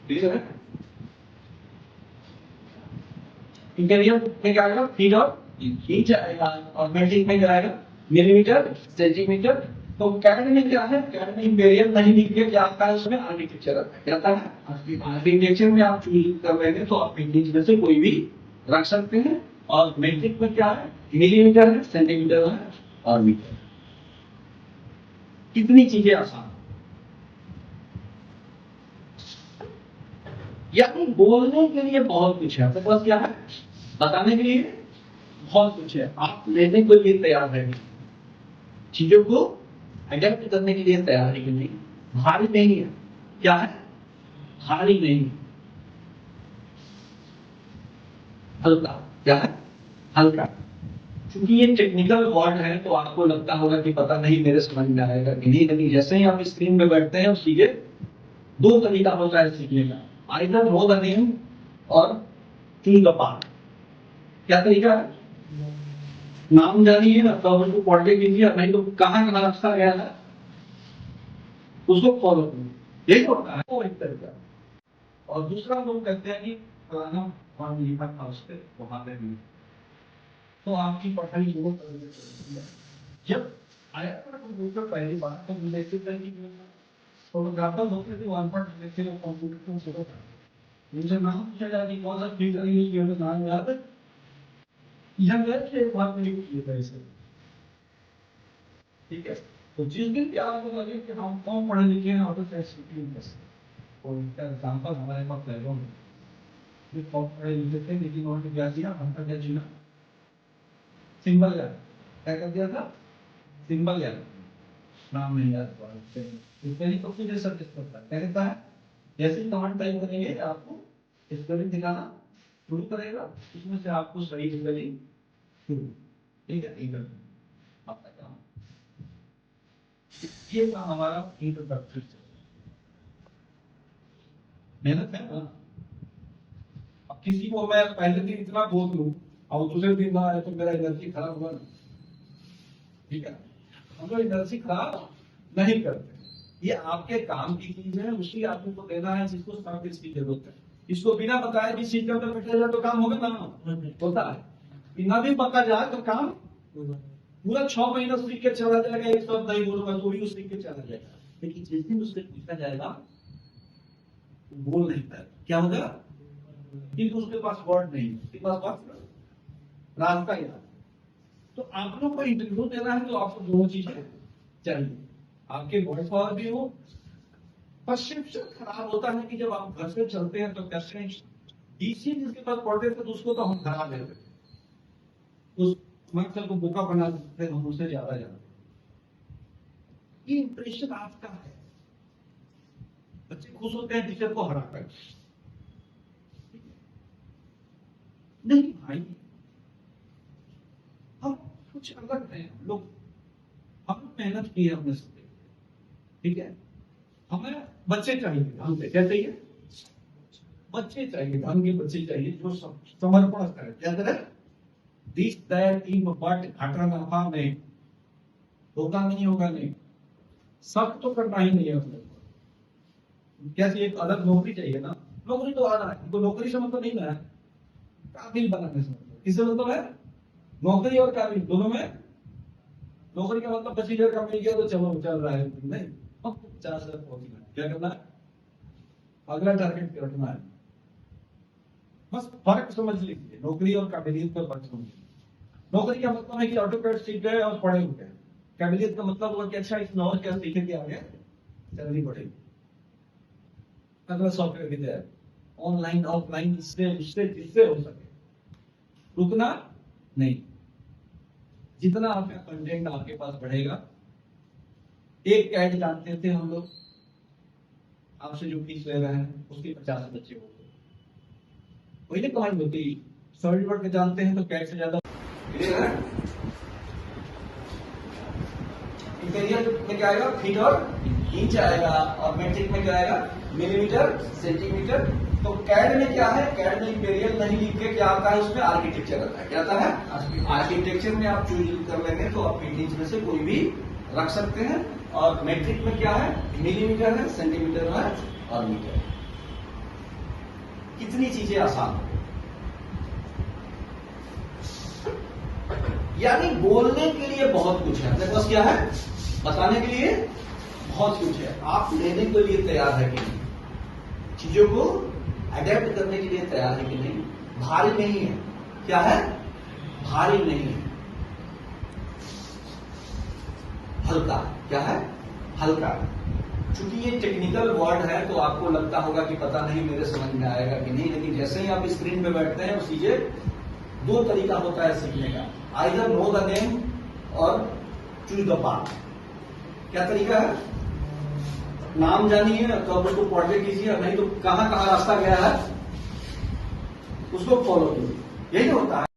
Clear है? Interior में क्या आएगा? फीट और इंच आएगा और मेट्रिक में क्या आएगा? Millimetre, centimetre. तो कैड में क्या है? कैड में इंपीरियल नहीं लिख के क्या आता है उसमें? आर्किटेक्चर आता है। क्या आता है? आर्किटेक्चर में आप चूज कर लेंगे तो आप इंच में से कोई भी रख सकते हैं। और मेट्रिक में क्या है? मिलीमीटर है, सेंटीमीटर है और मीटर। कितनी चीजें आसान या बोलने के लिए बहुत कुछ है, आपके पास क्या है? बताने के लिए बहुत कुछ है। आप लेने के लिए तैयार है, चीजों को अडेप्ट करने के लिए तैयार है कि नहीं? भारी नहीं है। क्या है? भारी नहीं, हल्का। क्या है? हल्का। क्योंकि ये टेक्निकल वर्ड है तो आपको लगता होगा कि पता नहीं मेरे समझ में आएगा कि नहीं। लेकिन जैसे ही आप स्क्रीन पे बैठते हैं सीधे दो तरीका होता है सीखने का, आइदर नो द नेम और टी द पार्ट। क्या तरीका है? नाम जानिए ना तो उसको पढ़ के कीजिए, नहीं तो कहाँ कहाँ रखा गया है उसको फॉलो करिए। यही होता है वो एक तरीका। और दूसरा लोग कहते हैं कि फलाना वन लिखा था उस पर वहां पे भी, तो आपकी पढ़ाई वो जब आया था कंप्यूटर पहली बार तो मुझे फोटोग्राफर होते थे वन पर देखते थे कंप्यूटर को फोटो था। मुझे नाम पूछा जाए कि कौन सा फिल्टर यूज किया तो नाम याद है। यह गए थे एक बार में किए थे ऐसे। ठीक है, तो जिस दिन आपको लगे कि हम कौन पढ़े लिखे हैं ऑटो टेस्ट और इनका एग्जाम्पल हमारे पास लैबों में जो कौन पढ़े लिखे थे लेकिन उन्होंने क्या किया, हमका क्या चुना? सिंबल याद। क्या कर दिया था? सिंबल याद, नाम नहीं याद। स्पेलिंग तो फिर सब्जेक्ट करता है। क्या कहता है? जैसे ही कमांड टाइप करेंगे आपको स्पेलिंग दिखाना शुरू करेगा, उसमें से आपको सही स्पेलिंग शुरू। ठीक है, ठीक है। आपका काम ये था हमारा इंट्रोडक्टरी। मेहनत है ना। अब किसी को मैं पहले दिन इतना बोल दूं और दूसरे दिन ना आए तो मेरा एनर्जी खराब हुआ ना। ठीक है, हम लोग एनर्जी खराब नहीं करते। ये आपके काम की चीज है, उसी आदमी को देना है जिसको सर्विस की जरूरत है। इसको बिना बताए भी सिस्टम पे बैठा जाए तो काम होगा ना? होता है। बिना भी पता जाए तो काम पूरा 6 महीना सीख के चला जाएगा, एक शब्द नहीं बोलूंगा तो भी सीख के चला जाएगा। लेकिन जिस दिन उससे पूछा जाएगा बोल नहीं पाएगा, क्या होगा? क्योंकि उसके पास वर्ड नहीं, उसके पास वर्ड रास्ता याद। तो आप लोग को इंटरव्यू देना है तो आपको दोनों चीजें चाहिए, आपके वर्ड पावर भी हो। परसेप्शन खराब होता है कि जब आप घर से चलते हैं तो कैसे डीसी जिसके पास पढ़ते थे तो उसको तो हम डरा देते, उस मकसद को बोका बना देते हम उससे ज्यादा ये इंप्रेशन आपका है। बच्चे खुश होते हैं टीचर को हरा कर। नहीं भाई, हम कुछ अलग हैं लोग। हम मेहनत की है अपने से। ठीक है, हमें बच्चे चाहिए ढंग के। क्या चाहिए? बच्चे चाहिए ढंग के बच्चे चाहिए जो समर्पण करें। क्या करें? दिस दैट इन बट घाटा नफा नहीं, धोखा नहीं होगा। नहीं, सब तो करना ही नहीं है अपने। क्या चाहिए? एक अलग नौकरी चाहिए ना। नौकरी तो आना है, तो नौकरी से मतलब नहीं ना है काबिल बनाने से मतलब। किससे मतलब है? नौकरी और काबिल दोनों में। नौकरी का मतलब 25,000 का मिल गया तो चलो चल रहा है, नहीं 50,000 पहुंचना है। क्या करना है? अगला टारगेट रखना है। बस फर्क समझ लीजिए, नौकरी और काबिलियत का फर्क समझ लीजिए। नौकरी का मतलब है कि ऑटोकैड सीख गए और पढ़े हुए हैं। काबिलियत का मतलब होगा कि अच्छा इसमें और क्या सीखे के आगे सैलरी बढ़ेगी। अगला सॉफ्टवेयर भी है, ऑनलाइन ऑफलाइन, इससे उससे जिससे हो सके। रुकना नहीं, जितना आपका कंटेंट आपके पास बढ़ेगा। एक कैड जानते थे हम लोग, आपसे जो फीस ले रहे हैं उसके 50 बच्चे हो गए, वही ना कमाई होती। सॉलिड वर्ड के जानते हैं तो कैड से ज्यादा इंटीरियर में क्या आएगा? फीट और इंच आएगा और मेट्रिक में क्या आएगा? Millimetre, centimetre. तो कैड में क्या है? कैड में इंपीरियल नहीं लिख के क्या आता है उसमें? आर्किटेक्चर आता है। क्या आता है? आर्किटेक्चर में आप चूज कर लेंगे तो आप इंच में से कोई भी रख सकते हैं। और मेट्रिक में क्या है? मिलीमीटर है, सेंटीमीटर है और मीटर। कितनी चीजें आसान हो। यानी बोलने के लिए बहुत कुछ है, अपने पास क्या है, बताने के लिए बहुत कुछ है। आप लेने के लिए तैयार है कि नहीं, चीजों को अडेप्ट करने के लिए तैयार है कि नहीं। भारी नहीं है, क्या है, भारी नहीं है, हल्का, क्या है, हल्का। चूंकि ये टेक्निकल वर्ड है तो आपको लगता होगा कि पता नहीं मेरे समझ में आएगा कि नहीं, लेकिन जैसे ही आप स्क्रीन पे बैठते हैं चीजें, दो तरीका होता है सीखने का, आइदर नो द नेम और चूज द पाथ। क्या तरीका है, नाम जानिए तो आप उसको पढ़ के कीजिए, नहीं तो कहां कहां रास्ता गया है उसको फॉलो कीजिए, यही होता है।